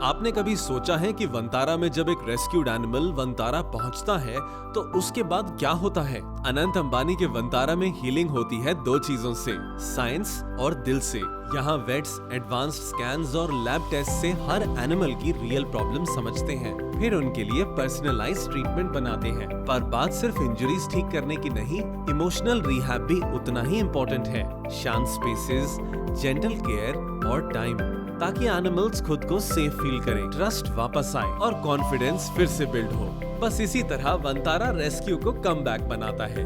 आपने कभी सोचा है कि वंतारा में जब एक रेस्क्यूड एनिमल वंतारा पहुंचता है तो उसके बाद क्या होता है? अनंत अंबानी के वंतारा में हीलिंग होती है दो चीजों से, साइंस और दिल से। यहाँ वेट्स एडवांस्ड स्कैन्स और लैब टेस्ट से हर एनिमल की रियल प्रॉब्लम समझते हैं, फिर उनके लिए पर्सनलाइज्ड ट्रीटमेंट बनाते हैं। पर बात सिर्फ इंजरीज ठीक करने की नहीं, इमोशनल रिहैब भी उतना ही इम्पोर्टेंट है। शांत स्पेसेस, जेंटल केयर और टाइम, ताकि एनिमल्स खुद को सेफ फील करें, ट्रस्ट वापस आए और कॉन्फिडेंस फिर से बिल्ड हो। बस इसी तरह वंतारा रेस्क्यू को कम बैक बनाता है।